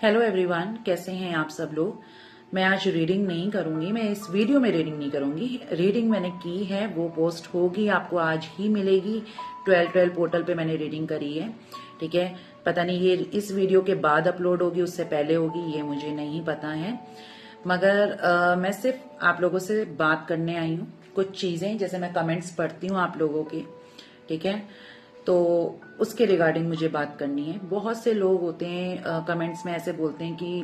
Hello everyone, कैसे हैं आप सब लोग। मैं आज रीडिंग नहीं करूंगी, मैं इस वीडियो में रीडिंग नहीं करूंगी। रीडिंग मैंने की है, वो पोस्ट होगी, आपको आज ही मिलेगी। 12 पोर्टल पे मैंने रीडिंग करी है, ठीक है। पता नहीं ये इस वीडियो के बाद अपलोड होगी, उससे पहले होगी, ये मुझे नहीं पता है। मगर मैं सिर्फ आप लोगों से बात करने आई हूँ। कुछ चीजें जैसे मैं कमेंट्स पढ़ती हूँ आप लोगों के, ठीक है, तो उसके रिगार्डिंग मुझे बात करनी है। बहुत से लोग होते हैं कमेंट्स में ऐसे बोलते हैं कि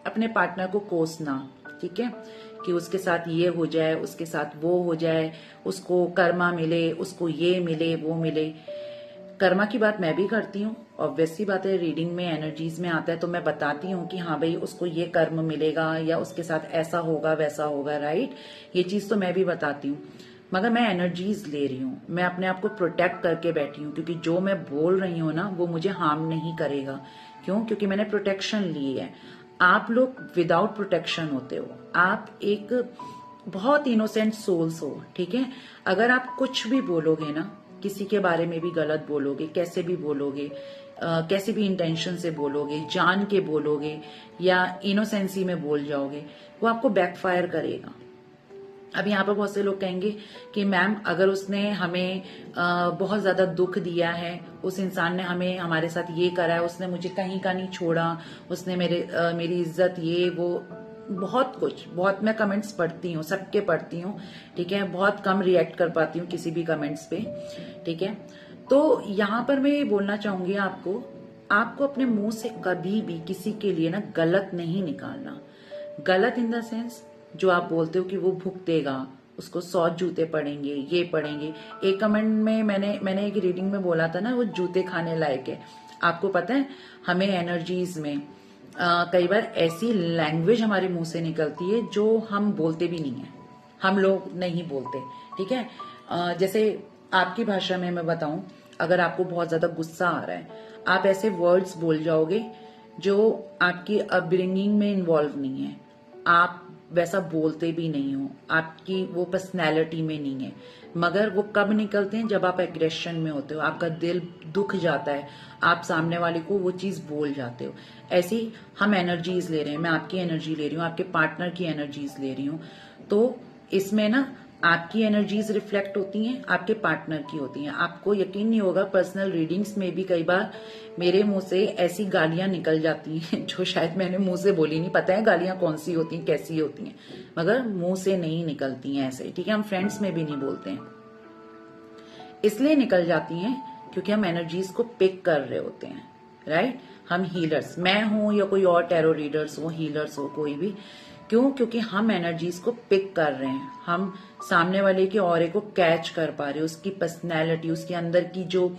अपने पार्टनर को कोसना, ठीक है, कि उसके साथ ये हो जाए, उसके साथ वो हो जाए, उसको कर्मा मिले, उसको ये मिले, वो मिले। कर्मा की बात मैं भी करती हूँ, ऑब्वियस सी बात है। रीडिंग में एनर्जीज में आता है तो मैं बताती हूँ कि हाँ भाई उसको ये कर्म मिलेगा या उसके साथ ऐसा होगा वैसा होगा, राइट। ये चीज तो मैं भी बताती हूँ, मगर मैं एनर्जीज ले रही हूँ, मैं अपने आप को प्रोटेक्ट करके बैठी हूँ, क्योंकि जो मैं बोल रही हूँ ना वो मुझे हार्म नहीं करेगा। क्यों? क्योंकि मैंने प्रोटेक्शन ली है। आप लोग विदाउट प्रोटेक्शन होते हो, आप एक बहुत इनोसेंट सोल्स हो, ठीक है। अगर आप कुछ भी बोलोगे ना, किसी के बारे में भी गलत बोलोगे, कैसे भी बोलोगे, कैसे भी इंटेंशन से बोलोगे, जान के बोलोगे या इनोसेंसी में बोल जाओगे, वो आपको बैकफायर करेगा। अब यहाँ पर बहुत से लोग कहेंगे कि मैम अगर उसने हमें बहुत ज्यादा दुख दिया है, उस इंसान ने हमें हमारे साथ ये करा है, उसने मुझे कहीं का नहीं छोड़ा, उसने मेरी इज्जत ये वो, बहुत कुछ, बहुत मैं कमेंट्स पढ़ती हूँ, सबके पढ़ती हूँ, ठीक है। बहुत कम रिएक्ट कर पाती हूँ किसी भी कमेंट्स पे, ठीक है। तो यहाँ पर मैं ये बोलना चाहूंगी आपको, आपको अपने मुंह से कभी भी किसी के लिए ना गलत नहीं निकालना। गलत इन द सेंस, जो आप बोलते हो कि वो भुगतेगा, उसको 100 जूते पड़ेंगे, ये पड़ेंगे। एक कमेंट में मैंने एक रीडिंग में बोला था ना, वो जूते खाने लायक है। आपको पता है हमें एनर्जीज में कई बार ऐसी लैंग्वेज हमारे मुंह से निकलती है जो हम बोलते भी नहीं है, हम लोग नहीं बोलते, ठीक है। जैसे आपकी भाषा में मैं बताऊं, अगर आपको बहुत ज्यादा गुस्सा आ रहा है, आप ऐसे वर्ड्स बोल जाओगे जो आपकी अपब्रिंगिंग में इन्वॉल्व नहीं है, आप वैसा बोलते भी नहीं हो, आपकी वो पर्सनैलिटी में नहीं है, मगर वो कब निकलते हैं? जब आप एग्रेशन में होते हो, आपका दिल दुख जाता है, आप सामने वाले को वो चीज बोल जाते हो। ऐसी हम एनर्जीज ले रहे हैं, मैं आपकी एनर्जी ले रही हूँ, आपके पार्टनर की एनर्जीज ले रही हूँ। तो इसमें ना आपकी एनर्जीज रिफ्लेक्ट होती हैं, आपके पार्टनर की होती हैं। आपको यकीन नहीं होगा, पर्सनल रीडिंग्स में भी कई बार मेरे मुंह से ऐसी गालियां निकल जाती हैं जो शायद मैंने मुंह से बोली नहीं। पता है गालियां कौन सी होती हैं, कैसी होती हैं, मगर मुंह से नहीं निकलती हैं ऐसे, ठीक है। हम फ्रेंड्स में भी नहीं बोलते हैं, इसलिए निकल जाती हैं क्योंकि हम एनर्जीज को पिक कर रहे होते हैं, राइट। हम हीलर्स, मैं हूं या कोई और टैरो रीडर्स हो, हीलर्स हो, कोई भी, क्यों? क्योंकि हम एनर्जीज को पिक कर रहे हैं, हम सामने वाले के ऑरे को कैच कर पा रहे हैं, उसकी पर्सनैलिटी, उसके अंदर की जो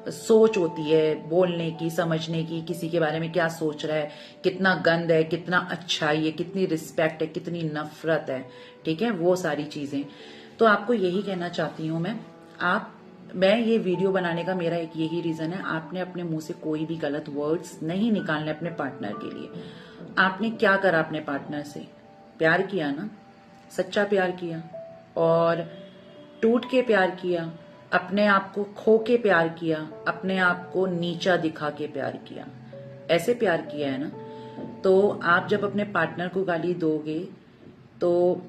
सोच होती है बोलने की, समझने की, किसी के बारे में क्या सोच रहा है, कितना गंद है, कितना अच्छाई है, कितनी रिस्पेक्ट है, कितनी नफरत है, ठीक है, वो सारी चीजें। तो आपको यही कहना चाहती हूं मैं ये वीडियो बनाने का मेरा एक यही रीजन है, आपने अपने मुंह से कोई भी गलत वर्ड्स नहीं निकालने अपने पार्टनर के लिए। आपने क्या करा अपने पार्टनर से? प्यार किया ना, सच्चा प्यार किया, और टूट के प्यार किया, अपने आप को खो के प्यार किया, अपने आप को नीचा दिखा के प्यार किया, ऐसे प्यार किया है ना। तो आप जब अपने पार्टनर को गाली दोगे तो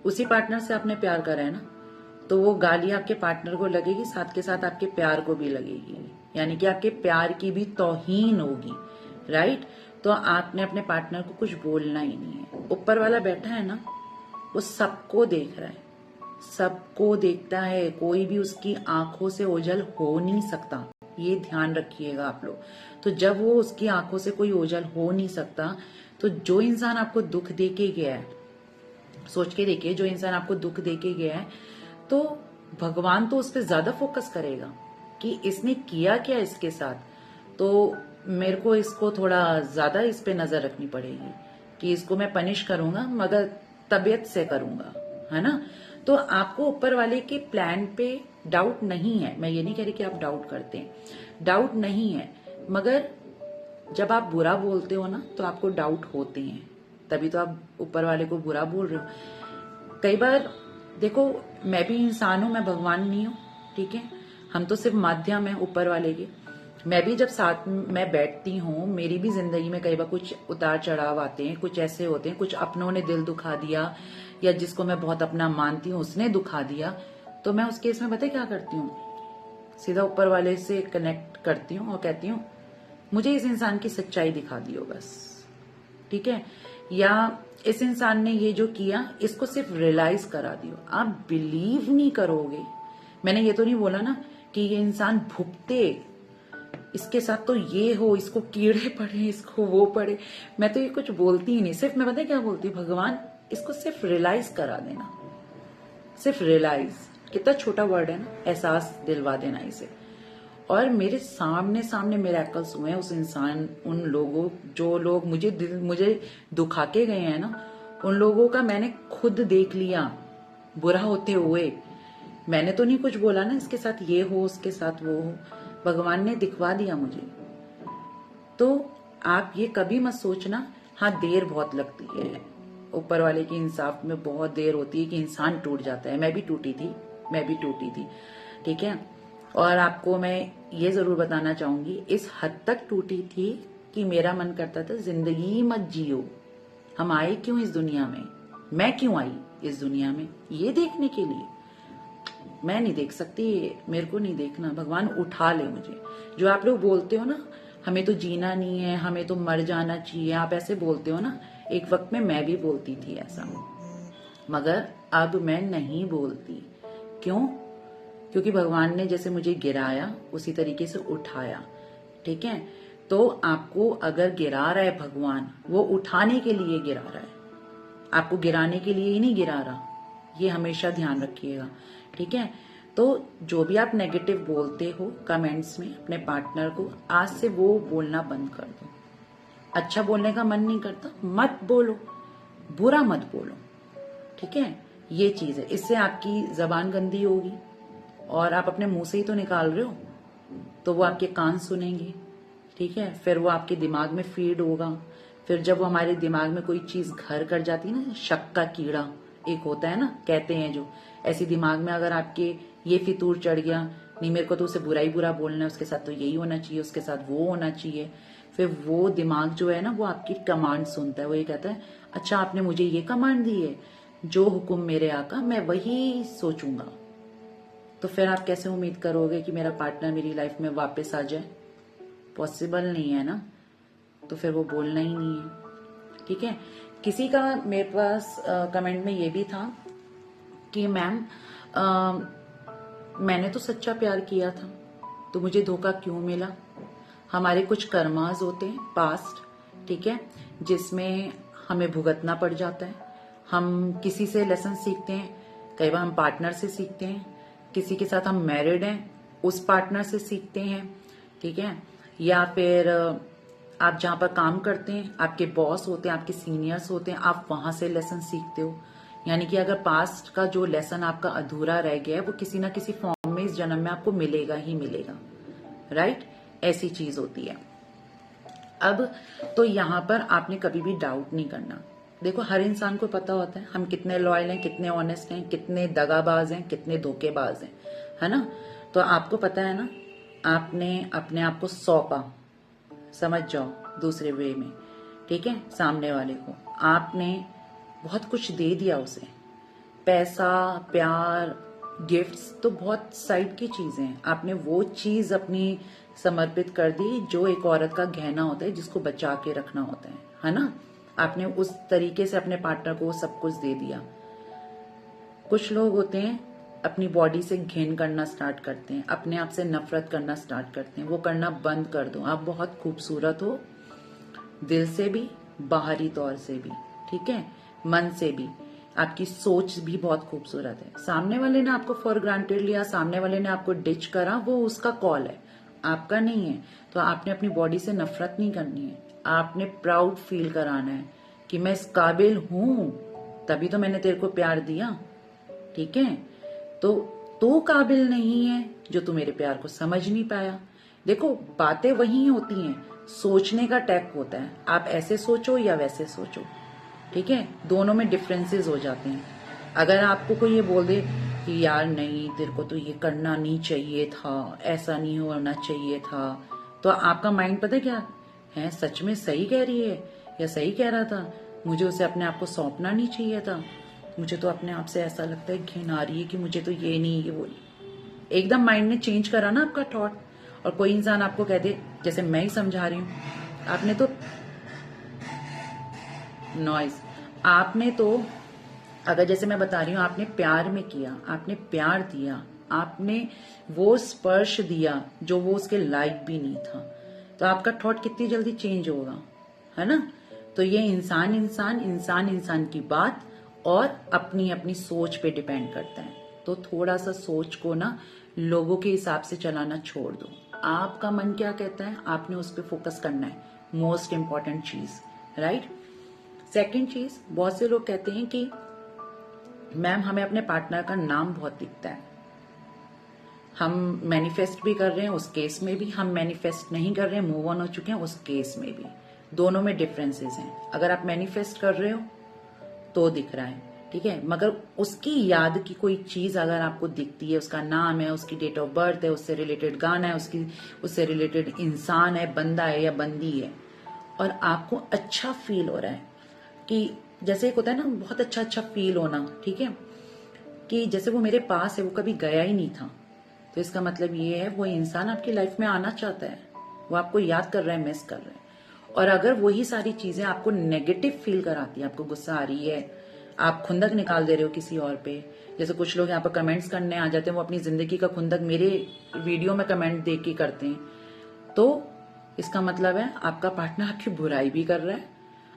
उसी पार्टनर से आपने प्यार करा है ना, तो वो गाली आपके पार्टनर को लगेगी, साथ के साथ आपके प्यार को भी लगेगी, यानी कि आपके प्यार की भी तौहीन होगी, राइट। तो आपने अपने पार्टनर को कुछ बोलना ही नहीं है। ऊपर वाला बैठा है ना, वो सबको देख रहा है, सबको देखता है, कोई भी उसकी आंखों से ओझल हो नहीं सकता, ये ध्यान रखिएगा आप लोग। तो जब वो उसकी आंखों से कोई ओझल हो नहीं सकता, तो जो इंसान आपको दुख दे के गया है, सोच के देखिए, जो इंसान आपको दुख दे के गया है, तो भगवान तो उस पर ज्यादा फोकस करेगा कि इसने किया क्या इसके साथ, तो मेरे को इसको थोड़ा ज्यादा इस पे नजर रखनी पड़ेगी कि इसको मैं पनिश करूंगा, मगर तबीयत से करूंगा, है ना। तो आपको ऊपर वाले के प्लान पे डाउट नहीं है, मैं ये नहीं कह रही कि आप डाउट करते हैं, डाउट नहीं है, मगर जब आप बुरा बोलते हो ना तो आपको डाउट होते हैं, तभी तो आप ऊपर वाले को बुरा बोल रहे हो। कई बार देखो, मैं भी इंसान हूं, मैं भगवान नहीं हूं, ठीक है, हम तो सिर्फ माध्यम है ऊपर वाले के। मैं भी जब साथ में बैठती हूँ, मेरी भी जिंदगी में कई बार कुछ उतार चढ़ाव आते हैं, कुछ ऐसे होते हैं, कुछ अपनों ने दिल दुखा दिया या जिसको मैं बहुत अपना मानती हूँ उसने दुखा दिया, तो मैं उस केस में पता है क्या करती हूँ, सीधा ऊपर वाले से कनेक्ट करती हूँ और कहती हूँ मुझे इस इंसान की सच्चाई दिखा दियो बस, ठीक है, या इस इंसान ने ये जो किया इसको सिर्फ रियलाइज करा दियो। आप बिलीव नहीं करोगे, मैंने ये तो नहीं बोला ना कि ये इंसान भुगते, इसके साथ तो ये हो, इसको कीड़े पड़े, इसको वो पड़े, मैं तो ये कुछ बोलती ही नहीं। सिर्फ मैं पता है क्या बोलती हूँ, भगवान इसको सिर्फ रियलाइज करा देना, सिर्फ रियलाइज, कितना छोटा वर्ड है ना, एहसास दिलवा देना इसे। और मेरे सामने सामने मिरेकल्स हुए हैं उस इंसान, उन लोगों, जो लोग मुझे दुखा के गए हैं ना, उन लोगों का मैंने खुद देख लिया बुरा होते हुए। मैंने तो नहीं कुछ बोला ना इसके साथ ये हो, उसके साथ वो हो, भगवान ने दिखवा दिया मुझे। तो आप ये कभी मत सोचना, हाँ देर बहुत लगती है, ऊपर वाले की इंसाफ में बहुत देर होती है कि इंसान टूट जाता है। मैं भी टूटी थी, ठीक है। और आपको मैं ये जरूर बताना चाहूंगी, इस हद तक टूटी थी कि मेरा मन करता था जिंदगी मत जियो, हम आए क्यों इस दुनिया में, मैं क्यों आई इस दुनिया में, ये देखने के लिए। मैं नहीं देख सकती, मेरे को नहीं देखना, भगवान उठा ले मुझे। जो आप लोग बोलते हो ना हमें तो जीना नहीं है, हमें तो मर जाना चाहिए, आप ऐसे बोलते हो ना, एक वक्त में मैं भी बोलती थी ऐसा, मगर अब मैं नहीं बोलती। क्यों? क्योंकि भगवान ने जैसे मुझे गिराया उसी तरीके से उठाया, ठीक है। तो आपको अगर गिरा रहा है भगवान, वो उठाने के लिए गिरा रहा है, आपको गिराने के लिए ही नहीं गिरा रहा, ये हमेशा ध्यान रखिएगा, ठीक है। तो जो भी आप नेगेटिव बोलते हो कमेंट्स में अपने पार्टनर को, आज से वो बोलना बंद कर दो। अच्छा बोलने का मन नहीं करता, मत बोलो, बुरा मत बोलो, ठीक है। ये चीज है, इससे आपकी जबान गंदी होगी और आप अपने मुंह से ही तो निकाल रहे हो, तो वो आपके कान सुनेंगे, ठीक है। फिर वो आपके दिमाग में फीड होगा, फिर जब वो हमारे दिमाग में कोई चीज घर कर जाती है ना, शक का कीड़ा एक होता है ना, कहते हैं जो, ऐसी दिमाग में अगर आपके ये फितूर चढ़ गया, नहीं मेरे को तो उसे बुरा ही बुरा बोलना है, उसके साथ तो यही होना चाहिए, उसके साथ वो होना चाहिए, फिर वो दिमाग जो है ना वो आपकी कमांड सुनता है, वो ये कहता है अच्छा आपने मुझे ये कमांड दी है, जो हुक्म मेरे आका मैं वही सोचूंगा। तो फिर आप कैसे उम्मीद करोगे कि मेरा पार्टनर मेरी लाइफ में वापस आ जाए? पॉसिबल नहीं है ना, तो फिर वो बोलना ही नहीं है, ठीक है। किसी का मेरे पास कमेंट में ये भी था कि मैम मैंने तो सच्चा प्यार किया था, तो मुझे धोखा क्यों मिला? हमारे कुछ कर्मास होते हैं पास्ट, ठीक है, जिसमें हमें भुगतना पड़ जाता है। हम किसी से लेसन सीखते हैं, कई बार हम पार्टनर से सीखते हैं, किसी के साथ हम मैरिड हैं उस पार्टनर से सीखते हैं, ठीक है, या फिर आप जहां पर काम करते हैं आपके बॉस होते हैं, आपके सीनियर्स होते हैं, आप वहां से लेसन सीखते हो। यानी कि अगर पास्ट का जो लेसन आपका अधूरा रह गया है वो किसी ना किसी फॉर्म में इस जन्म में आपको मिलेगा ही मिलेगा, राइट, ऐसी चीज होती है। अब तो यहाँ पर आपने कभी भी डाउट नहीं करना। देखो हर इंसान को पता होता है हम कितने लॉयल हैं, कितने ऑनेस्ट हैं, कितने दगाबाज हैं, कितने धोखेबाज हैं, है ना। तो आपको पता है ना, आपने अपने आप को सौंपा, समझ जाओ दूसरे वे में, ठीक है, सामने वाले को आपने बहुत कुछ दे दिया उसे, पैसा, प्यार, गिफ्ट्स, तो बहुत साइड की चीजें हैं, आपने वो चीज अपनी समर्पित कर दी जो एक औरत का गहना होता है जिसको बचा के रखना होता है ना। आपने उस तरीके से अपने पार्टनर को सब कुछ दे दिया। कुछ लोग होते हैं अपनी बॉडी से घिन करना स्टार्ट करते हैं, अपने आप से नफरत करना स्टार्ट करते हैं, वो करना बंद कर दो। आप बहुत खूबसूरत हो, दिल से भी, बाहरी तौर से भी, ठीक है, मन से भी, आपकी सोच भी बहुत खूबसूरत है। सामने वाले ने आपको फॉर ग्रांटेड लिया, सामने वाले ने आपको डिच करा, वो उसका कॉल है, आपका नहीं है। तो आपने अपनी बॉडी से नफरत नहीं करनी है, आपने प्राउड फील कराना है कि मैं इस काबिल हूं, तभी तो मैंने तेरे को प्यार दिया, ठीक है। तो काबिल नहीं है जो तू मेरे प्यार को समझ नहीं पाया। देखो बातें वही होती हैं, सोचने का टैक होता है, आप ऐसे सोचो या वैसे सोचो, ठीक है, दोनों में डिफरेंसेस हो जाते हैं। अगर आपको कोई ये बोल दे कि यार नहीं तेरे को तो ये करना नहीं चाहिए था, ऐसा नहीं होना चाहिए था, तो आपका माइंड पता है क्या है, सच में सही कह रही है या सही कह रहा था, मुझे उसे अपने आप को सौंपना नहीं चाहिए था, मुझे तो अपने आप से ऐसा लगता है घिन आ रही है कि मुझे तो ये नहीं, ये वो। एकदम माइंड ने चेंज करा ना आपका थॉट। और कोई इंसान आपको कह दे, जैसे मैं ही समझा रही हूँ, आपने तो नॉइज, आपने तो अगर जैसे मैं बता रही हूँ, आपने प्यार में किया, आपने प्यार दिया, आपने वो स्पर्श दिया जो वो उसके लायक भी नहीं था, तो आपका थॉट कितनी जल्दी चेंज होगा, है ना। तो ये इंसान इंसान इंसान इंसान की बात और अपनी अपनी सोच पे डिपेंड करता है। तो थोड़ा सा सोच को ना लोगों के हिसाब से चलाना छोड़ दो। आपका मन क्या कहता है, आपने उस पर फोकस करना है, मोस्ट इंपॉर्टेंट चीज, राइट। सेकेंड चीज, बहुत से लोग कहते हैं कि मैम हमें अपने पार्टनर का नाम बहुत दिखता है, हम मैनिफेस्ट भी कर रहे हैं उस केस में भी, हम मैनिफेस्ट नहीं कर रहे हैं, मूव ऑन हो चुके हैं उस केस में भी, दोनों में डिफरेंसेस हैं। अगर आप मैनिफेस्ट कर रहे हो तो दिख रहा है, ठीक है, मगर उसकी याद की कोई चीज अगर आपको दिखती है, उसका नाम है, उसकी डेट ऑफ बर्थ है, उससे रिलेटेड गाना है, उससे रिलेटेड इंसान है, बंदा है या बंदी है, और आपको अच्छा फील हो रहा है कि जैसे एक होता है ना बहुत अच्छा अच्छा फील होना, ठीक है, कि जैसे वो मेरे पास है, वो कभी गया ही नहीं था, तो इसका मतलब ये है वो इंसान आपकी लाइफ में आना चाहता है, वो आपको याद कर रहा है, मिस कर रहा है। और अगर वही सारी चीजें आपको नेगेटिव फील कराती है, आपको गुस्सा आ रही है, आप खुंदक निकाल दे रहे हो किसी और पे, जैसे कुछ लोग यहाँ पर कमेंट्स करने आ जाते हैं, वो अपनी जिंदगी का खुंदक मेरे वीडियो में कमेंट देख के करते हैं, तो इसका मतलब है आपका पार्टनर आपकी बुराई भी कर रहा है,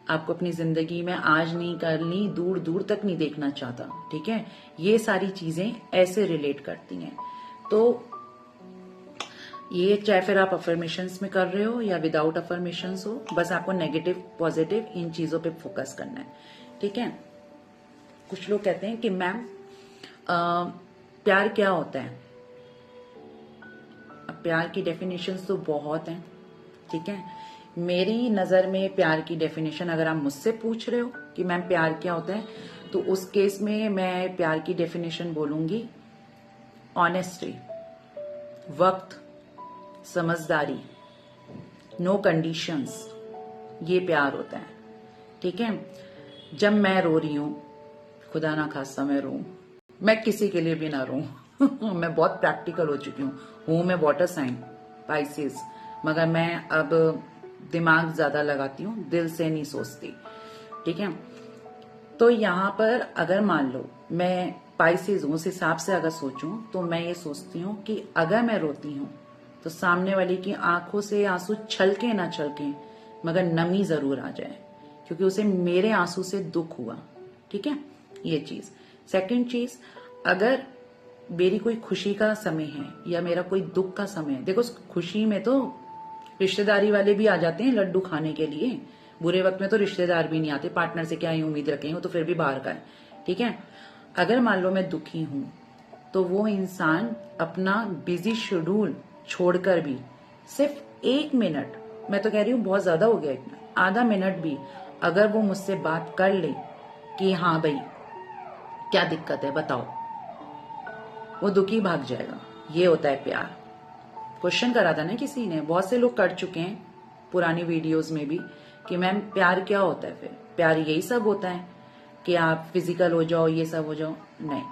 आपको अपनी जिंदगी में आज नहीं करनी, दूर दूर तक नहीं देखना चाहता, ठीक है। ये सारी चीजें ऐसे रिलेट करती हैं। तो ये चाहे फिर आप अफर्मेशंस में कर रहे हो या विदाउट अफर्मेशंस हो, बस आपको नेगेटिव पॉजिटिव इन चीजों पे फोकस करना है, ठीक है। कुछ लोग कहते हैं कि मैम प्यार क्या होता है। अब प्यार की डेफिनेशंस तो बहुत हैं, ठीक है। मेरी नजर में प्यार की डेफिनेशन, अगर आप मुझसे पूछ रहे हो कि मैम प्यार क्या होता है, तो उस केस में मैं प्यार की डेफिनेशन बोलूंगी ऑनेस्टी, वक्त, समझदारी, नो कंडीशंस, ये प्यार होता है, ठीक है। जब मैं रो रही हूं, खुदा ना खास्ता मैं रो, मैं किसी के लिए भी ना रो मैं बहुत प्रैक्टिकल हो चुकी हूँ मैं वाटर साइन पाइसेस, मगर मैं अब दिमाग ज्यादा लगाती हूँ, दिल से नहीं सोचती, ठीक है। तो यहाँ पर अगर मान लो मैं पाइसेस हूं, उस हिसाब से अगर सोचूं तो मैं ये सोचती हूँ कि अगर मैं रोती हूँ तो सामने वाले की आंखों से आंसू छलके ना छलके, मगर नमी जरूर आ जाए, क्योंकि उसे मेरे आंसू से दुख हुआ, ठीक है, ये चीज। सेकंड चीज, अगर मेरी कोई खुशी का समय है या मेरा कोई दुख का समय है, देखो खुशी में तो रिश्तेदारी वाले भी आ जाते हैं लड्डू खाने के लिए, बुरे वक्त में तो रिश्तेदार भी नहीं आते, पार्टनर से क्या ही उम्मीद रखेंगे, वो तो फिर भी बाहर का है, ठीक है। अगर मान लो मैं दुखी हूं, तो वो इंसान अपना बिजी शेड्यूल छोड़कर भी सिर्फ 1 मिनट, मैं तो कह रही हूँ बहुत ज्यादा हो गया, इतना आधा मिनट भी अगर वो मुझसे बात कर ले कि हाँ भाई क्या दिक्कत है बताओ, वो दुखी भाग जाएगा। ये होता है प्यार। क्वेश्चन करा था ना किसी ने, बहुत से लोग कर चुके हैं पुरानी वीडियोस में भी कि मैम प्यार क्या होता है, फिर प्यार यही सब होता है कि आप फिजिकल हो जाओ, ये सब हो जाओ, नहीं।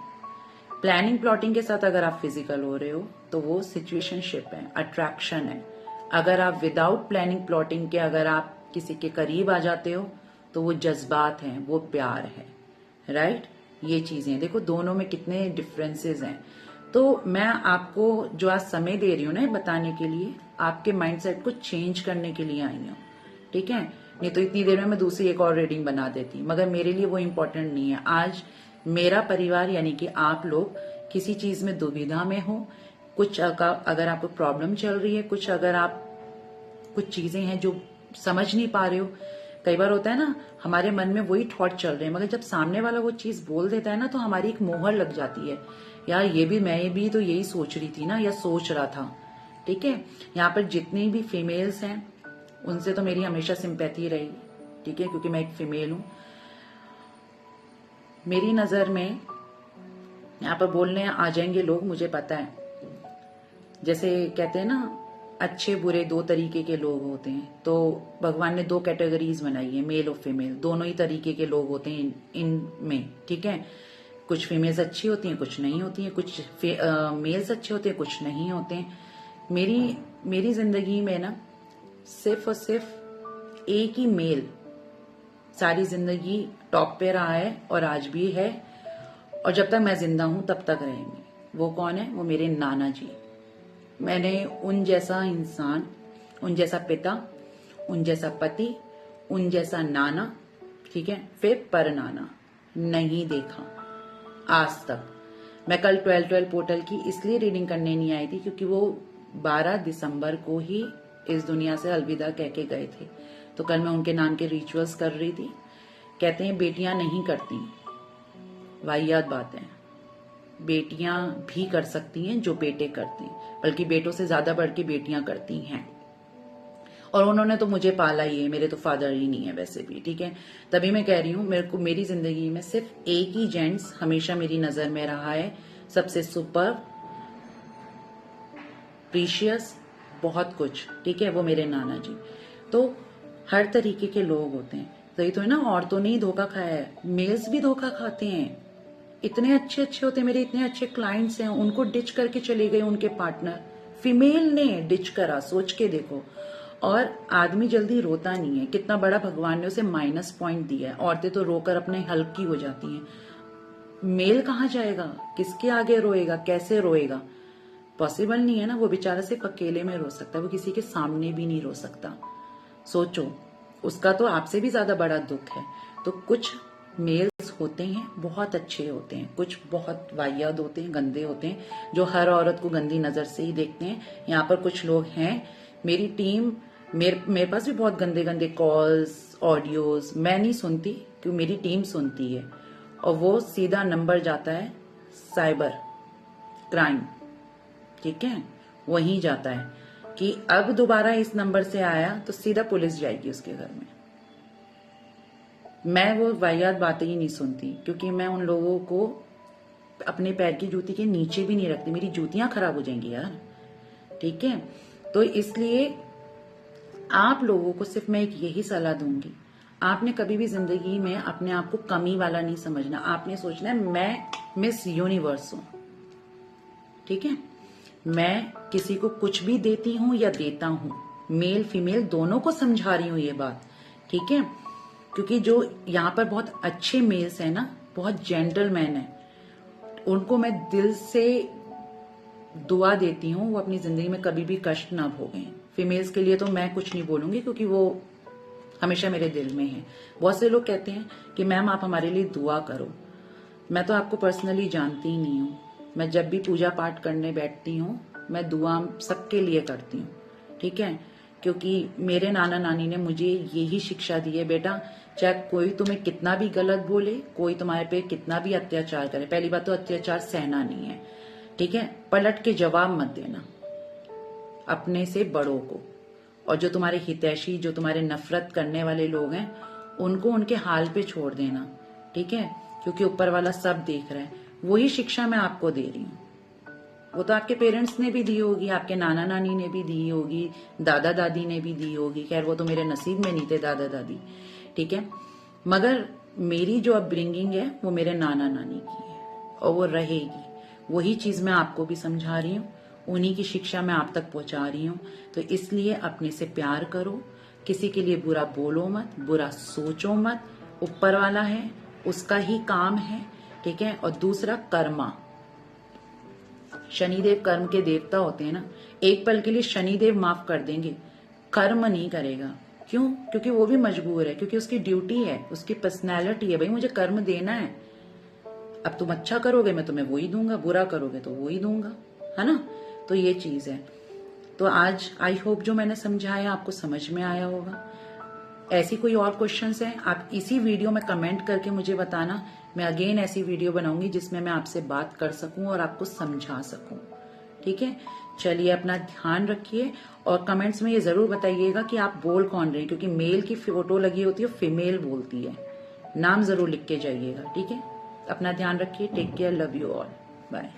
प्लानिंग प्लॉटिंग के साथ अगर आप फिजिकल हो रहे हो तो वो सिचुएशनशिप है, अट्रैक्शन है। अगर आप विदाउट प्लानिंग प्लॉटिंग के अगर आप किसी के करीब आ जाते हो तो वो जज्बात हैं, वो प्यार है, राइट। ये चीजें देखो दोनों में कितने डिफरेंसेस हैं। तो मैं आपको जो आज समय दे रही हूँ ना बताने के लिए, आपके माइंडसेट को चेंज करने के लिए आई हूँ, ठीक है। नहीं तो इतनी देर में मैं दूसरी एक और रीडिंग बना देती, मगर मेरे लिए वो इम्पोर्टेंट नहीं है। आज मेरा परिवार यानी कि आप लोग किसी चीज में दुविधा में हो, कुछ अगर आपको प्रॉब्लम चल रही है, कुछ अगर आप कुछ चीजें हैं जो समझ नहीं पा रहे हो, कई बार होता है ना हमारे मन में वही थॉट चल रहे हैं, मगर जब सामने वाला वो चीज बोल देता है ना तो हमारी एक मोहर लग जाती है, यार ये भी मैं भी तो यही सोच रही थी ना या सोच रहा था, ठीक है। यहाँ पर जितनी भी फीमेल्स हैं उनसे तो मेरी हमेशा सिंपैथी रहेगी, ठीक है, क्योंकि मैं एक फीमेल हूं। मेरी नजर में यहाँ पर बोलने आ जाएंगे लोग, मुझे पता है, जैसे कहते हैं ना अच्छे बुरे दो तरीके के लोग होते हैं। तो भगवान ने दो कैटेगरीज बनाई है, मेल और फीमेल, दोनों ही तरीके के लोग होते हैं इनमें, ठीक है। कुछ फीमेल्स अच्छी होती हैं, कुछ नहीं होती हैं, कुछ मेल्स अच्छे होते हैं, कुछ नहीं होते हैं। मेरी जिंदगी में ना सिर्फ और सिर्फ एक ही मेल सारी जिंदगी टॉप पे रहा है और आज भी है, और जब तक मैं जिंदा हूं तब तक रहेंगे। वो कौन है? वो मेरे नाना जी। मैंने उन जैसा इंसान, उन जैसा पिता, उन जैसा पति, उन जैसा नाना, ठीक है, फिर पर नाना नहीं देखा आज तक। मैं कल 12 पोर्टल की इसलिए रीडिंग करने नहीं आई थी क्योंकि वो 12 दिसंबर को ही इस दुनिया से अलविदा कह के गए थे। तो कल मैं उनके नाम के रिचुअल्स कर रही थी। कहते हैं बेटियां नहीं करती, वाहियात बात है। बेटियां भी कर सकती हैं जो बेटे करते हैं, बल्कि बेटों से ज्यादा बढ़ के बेटियां करती हैं। और उन्होंने तो मुझे पाला ही है, मेरे तो फादर ही नहीं है वैसे भी, ठीक है। तभी मैं कह रही हूं, मेरी जिंदगी में सिर्फ एक ही जेंट्स हमेशा मेरी नजर में रहा है, सबसे सुपर प्रीशियस, बहुत कुछ, ठीक है, वो मेरे नाना जी। तो हर तरीके के लोग होते हैं। सही तो है ना, औरतों ने ही धोखा खाया है, मेल्स भी धोखा खाते हैं। इतने अच्छे अच्छे होते हैं, मेरे इतने अच्छे क्लाइंट्स हैं, उनको डिच करके चले गए उनके पार्टनर, फीमेल ने डिच करा, सोच के देखो। और आदमी जल्दी रोता नहीं है, कितना बड़ा भगवान ने उसे माइनस पॉइंट दिया है। औरतें तो रोकर अपने हल्की हो जाती हैं, मेल कहाँ जाएगा, किसके आगे रोएगा, कैसे रोएगा? पॉसिबल नहीं है ना। वो बेचारा सिर्फ अकेले में रो सकता है, वो किसी के सामने भी नहीं रो सकता। सोचो, उसका तो आपसे भी ज्यादा बड़ा दुख है। तो कुछ मेल्स होते हैं बहुत अच्छे होते हैं, कुछ बहुत वाहियात होते हैं, गंदे होते हैं, जो हर औरत को गंदी नजर से ही देखते हैं। यहाँ पर कुछ लोग हैं, मेरी टीम, मेरे पास भी बहुत गंदे गंदे कॉल्स, ऑडियोज, मैं नहीं सुनती क्योंकि मेरी टीम सुनती है, और वो सीधा नंबर जाता है साइबर क्राइम, ठीक है, वहीं जाता है कि अब दोबारा इस नंबर से आया तो सीधा पुलिस जाएगी उसके घर में। मैं वो वाहियात बातें ही नहीं सुनती क्योंकि मैं उन लोगों को अपने पैर की जूती के नीचे भी नहीं रखती, मेरी जूतियां खराब हो जाएंगी यार, ठीक है। तो इसलिए आप लोगों को सिर्फ मैं एक यही सलाह दूंगी, आपने कभी भी जिंदगी में अपने आप को कमी वाला नहीं समझना। आपने सोचना है मैं मिस यूनिवर्स हूं, ठीक है, मैं किसी को कुछ भी देती हूं या देता हूं, मेल फीमेल दोनों को समझा रही हूं ये बात, ठीक है। क्योंकि जो यहाँ पर बहुत अच्छे मेल्स हैं ना, बहुत जेंटलमैन है, उनको मैं दिल से दुआ देती हूँ वो अपनी जिंदगी में कभी भी कष्ट ना भोगें। फीमेल्स के लिए तो मैं कुछ नहीं बोलूंगी क्योंकि वो हमेशा मेरे दिल में है। बहुत से लोग कहते हैं कि मैम आप हमारे लिए दुआ करो। मैं तो आपको पर्सनली जानती ही नहीं हूँ। मैं जब भी पूजा पाठ करने बैठती हूँ मैं दुआ सबके लिए करती हूँ, ठीक है, क्योंकि मेरे नाना नानी ने मुझे यही शिक्षा दी है, बेटा चाहे कोई तुम्हें कितना भी गलत बोले, कोई तुम्हारे पे कितना भी अत्याचार करे, पहली बात तो अत्याचार सहना नहीं है, ठीक है, पलट के जवाब मत देना अपने से बड़ों को। और जो तुम्हारे हितैषी, जो तुम्हारे नफरत करने वाले लोग हैं, उनको उनके हाल पे छोड़ देना, ठीक है, क्योंकि ऊपर वाला सब देख रहा है। वही शिक्षा मैं आपको दे रही हूँ, वो तो आपके पेरेंट्स ने भी दी होगी, आपके नाना नानी ने भी दी होगी, दादा दादी ने भी दी होगी, खैर वो तो मेरे नसीब में नहीं थे दादा दादी, ठीक है, मगर मेरी जो अपब्रिंगिंग है वो मेरे नाना नानी की है और वो रहेगी। वही चीज मैं आपको भी समझा रही हूँ, उन्हीं की शिक्षा मैं आप तक पहुंचा रही हूँ। तो इसलिए अपने से प्यार करो, किसी के लिए बुरा बोलो मत, बुरा सोचो मत, ऊपर वाला है उसका ही काम है, ठीक है। और दूसरा कर्मा, शनिदेव कर्म के देवता होते हैं ना, एक पल के लिए शनिदेव माफ कर देंगे, कर्म नहीं करेगा। क्यों? क्योंकि वो भी मजबूर है, क्योंकि उसकी ड्यूटी है, उसकी पर्सनैलिटी है, भाई मुझे कर्म देना है। अब तुम अच्छा करोगे मैं तुम्हें वही दूंगा, बुरा करोगे तो वही दूंगा, है ना। तो ये चीज है। तो आज आई होप जो मैंने समझाया आपको समझ में आया होगा। ऐसी कोई और क्वेश्चंस हैं आप इसी वीडियो में कमेंट करके मुझे बताना, मैं अगेन ऐसी वीडियो बनाऊंगी जिसमें मैं आपसे बात कर सकूं और आपको समझा सकूं, ठीक है। चलिए अपना ध्यान रखिए और कमेंट्स में ये जरूर बताइएगा कि आप बोल कौन रहे हैं, क्योंकि मेल की फोटो लगी होती है, फीमेल बोलती है। नाम जरूर लिख के जाइएगा, ठीक है। अपना ध्यान रखिए, take care, love you all, bye.